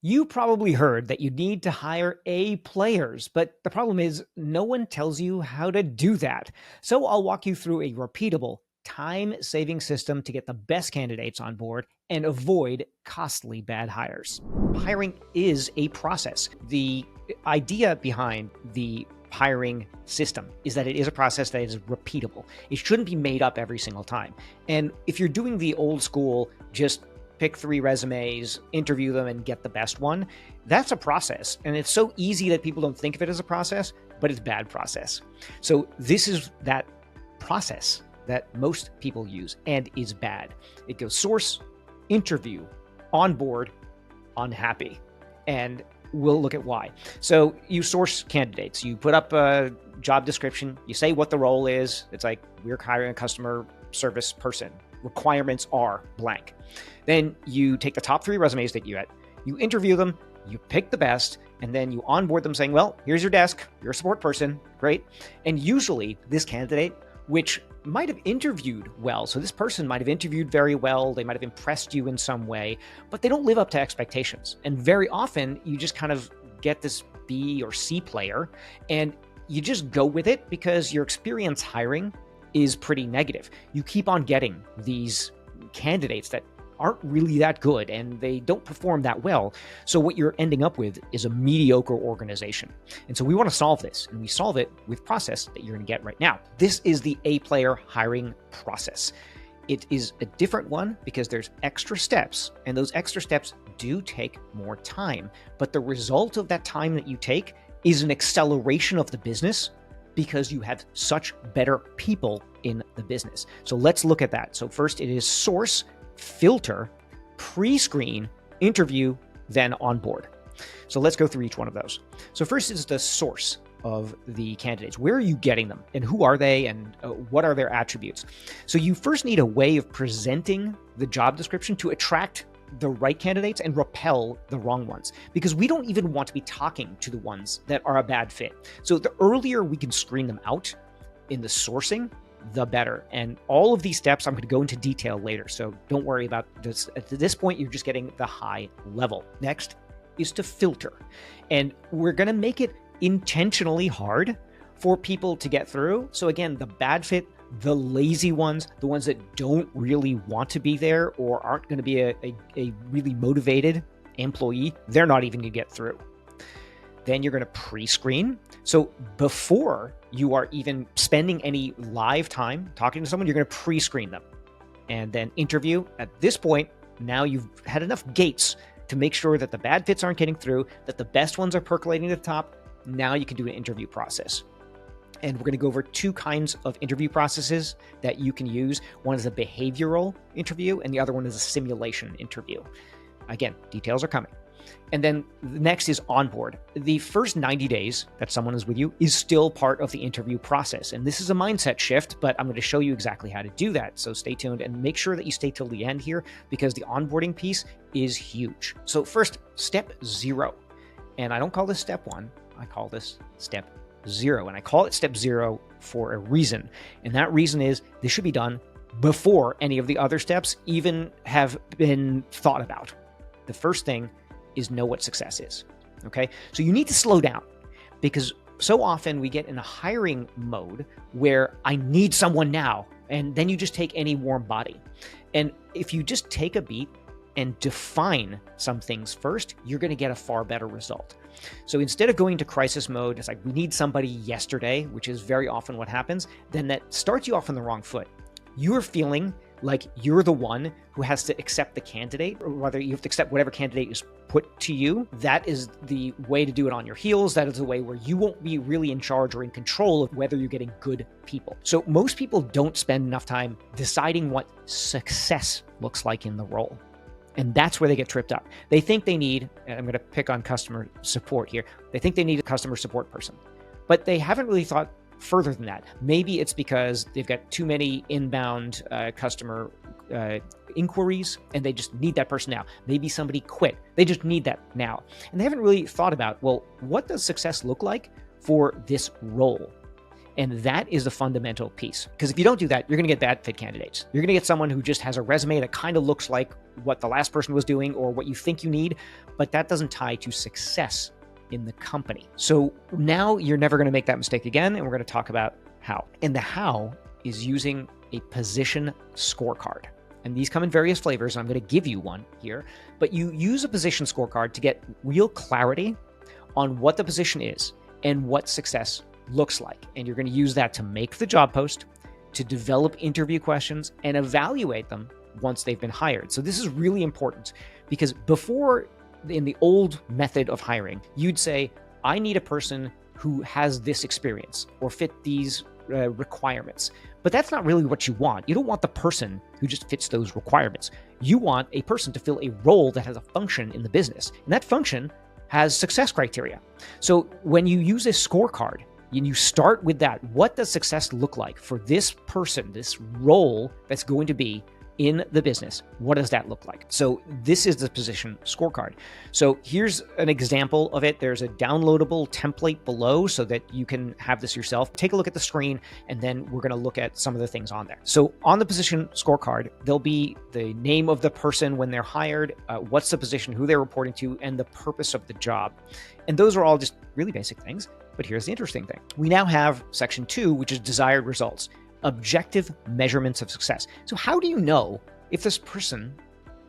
You probably heard that you need to hire A players, but the problem is no one tells you how to do that. So I'll walk you through a repeatable, time-saving system to get the best candidates on board and avoid costly bad hires. Hiring is a process. The idea behind the hiring system is that it is a process that is repeatable. It shouldn't be made up every single time. And if you're doing the old school, just pick 3 resumes, interview them, and get the best one, that's a process. And it's so easy that people don't think of it as a process, but it's bad process. So this is that process that most people use and is bad. It goes source, interview, onboard, unhappy. And we'll look at why. So you source candidates, you put up a job description, you say what the role is. It's like, we're hiring a customer service person. Requirements are blank. Then you take the top 3 resumes that you get, you interview them, you pick the best, and then you onboard them saying, well, here's your desk, you're a support person, great. And usually this candidate, which might have interviewed well, so this person might have interviewed very well, they might have impressed you in some way, but they don't live up to expectations. And very often you just kind of get this B or C player and you just go with it because your experience hiring is pretty negative. You keep on getting these candidates that aren't really that good and they don't perform that well. So what you're ending up with is a mediocre organization. And so we want to solve this, and we solve it with process that you're going to get right now. This is the A player hiring process. It is a different one because there's extra steps, and those extra steps do take more time. But the result of that time that you take is an acceleration of the business because you have such better people in the business. So let's look at that. So first it is source, filter, pre-screen, interview, then onboard. So let's go through each one of those. So first is the source of the candidates. Where are you getting them and who are they and what are their attributes? So you first need a way of presenting the job description to attract the right candidates and repel the wrong ones, because we don't even want to be talking to the ones that are a bad fit. So the earlier we can screen them out in the sourcing, the better. And all of these steps I'm going to go into detail later, so don't worry about this. At this point, you're just getting the high level. Next is to filter. And we're going to make it intentionally hard for people to get through. So again, the bad fit, the lazy ones, the ones that don't really want to be there or aren't going to be a really motivated employee, they're not even going to get through. Then you're going to pre-screen. So before you are even spending any live time talking to someone, you're going to pre-screen them and then interview. At this point, now you've had enough gates to make sure that the bad fits aren't getting through, that the best ones are percolating to the top. Now you can do an interview process. And we're going to go over 2 kinds of interview processes that you can use. One is a behavioral interview, and the other one is a simulation interview. Again, details are coming. And then the next is onboard. The first 90 days that someone is with you is still part of the interview process. And this is a mindset shift, but I'm going to show you exactly how to do that. So stay tuned and make sure that you stay till the end here because the onboarding piece is huge. So first, step 0. And I don't call this step 1. I call this step 0. And I call it step 0 for a reason. And that reason is this should be done before any of the other steps even have been thought about. The first thing is know what success is. Okay. So you need to slow down because so often we get in a hiring mode where I need someone now, and then you just take any warm body. And if you just take a beat and define some things first, you're going to get a far better result. So instead of going to crisis mode, it's like we need somebody yesterday, which is very often what happens, then that starts you off on the wrong foot. You're feeling like you're the one who has to accept the candidate, or rather you have to accept whatever candidate is put to you. That is the way to do it on your heels. That is the way where you won't be really in charge or in control of whether you're getting good people. So most people don't spend enough time deciding what success looks like in the role. And that's where they get tripped up. They think they need, and I'm going to pick on customer support here, they think they need a customer support person, but they haven't really thought further than that. Maybe it's because they've got too many inbound customer inquiries and they just need that person now. Maybe somebody quit. They just need that now. And they haven't really thought about, well, what does success look like for this role? And that is the fundamental piece. Because if you don't do that, you're going to get bad fit candidates. You're going to get someone who just has a resume that kind of looks like what the last person was doing or what you think you need, but that doesn't tie to success in the company. So now you're never going to make that mistake again, and we're going to talk about how. And the how is using a position scorecard. And these come in various flavors, and I'm going to give you one here. But you use a position scorecard to get real clarity on what the position is and what success looks like. And you're going to use that to make the job post, to develop interview questions, and evaluate them once they've been hired. So this is really important because before, in the old method of hiring, you'd say, I need a person who has this experience or fit these requirements. But that's not really what you want. You don't want the person who just fits those requirements. You want a person to fill a role that has a function in the business. And that function has success criteria. So when you use a scorecard, and you start with that, what does success look like for this person, this role that's going to be in the business? What does that look like? So this is the position scorecard. So here's an example of it. There's a downloadable template below so that you can have this yourself. Take a look at the screen, and then we're going to look at some of the things on there. So on the position scorecard, there'll be the name of the person when they're hired, what's the position, who they're reporting to, and the purpose of the job. And those are all just really basic things. But here's the interesting thing. We now have section 2, which is desired results. Objective measurements of success. So how do you know if this person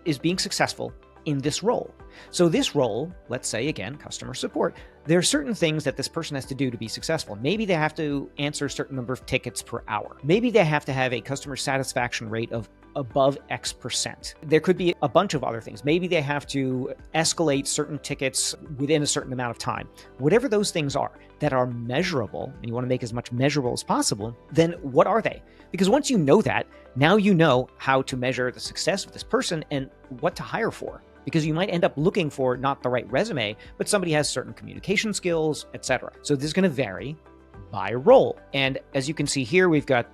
is being successful in this role? So this role, let's say again, customer support, there are certain things that this person has to do to be successful. Maybe they have to answer a certain number of tickets per hour. Maybe they have to have a customer satisfaction rate of above X%. There could be a bunch of other things. Maybe they have to escalate certain tickets within a certain amount of time. Whatever those things are that are measurable, and you want to make as much measurable as possible, then what are they? Because once you know that, now you know how to measure the success of this person and what to hire for. Because you might end up looking for not the right resume, but somebody has certain communication skills, etc. So this is going to vary by role. And as you can see here, we've got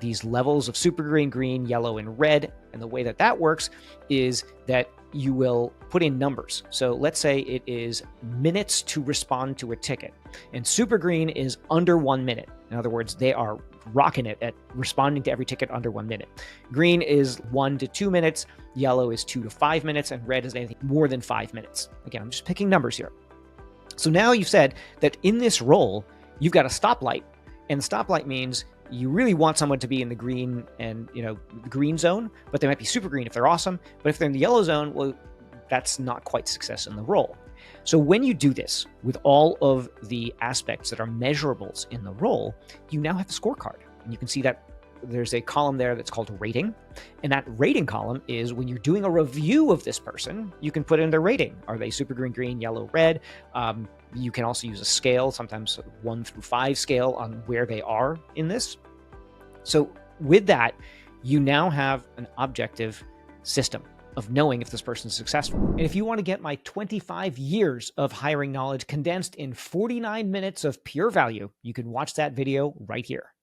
these levels of super green, yellow, and red. And the way that that works is that you will put in numbers. So let's say it is minutes to respond to a ticket. And super green is under 1 minute. In other words, they are rocking it at responding to every ticket under 1 minute. Green is 1 to 2 minutes. Yellow is 2 to 5 minutes. And red is anything more than 5 minutes. Again, I'm just picking numbers here. So now you've said that in this role, you've got a stoplight. And stoplight means you really want someone to be in the green and, the green zone, but they might be super green if they're awesome. But if they're in the yellow zone, well, that's not quite success in the role. So when you do this with all of the aspects that are measurables in the role, you now have a scorecard. And you can see that there's a column there that's called rating. And that rating column is when you're doing a review of this person, you can put in their rating. Are they super green, yellow, red? You can also use a scale, sometimes 1 through 5 scale on where they are in this. So with that, you now have an objective system of knowing if this person is successful. And if you want to get my 25 years of hiring knowledge condensed in 49 minutes of pure value, you can watch that video right here.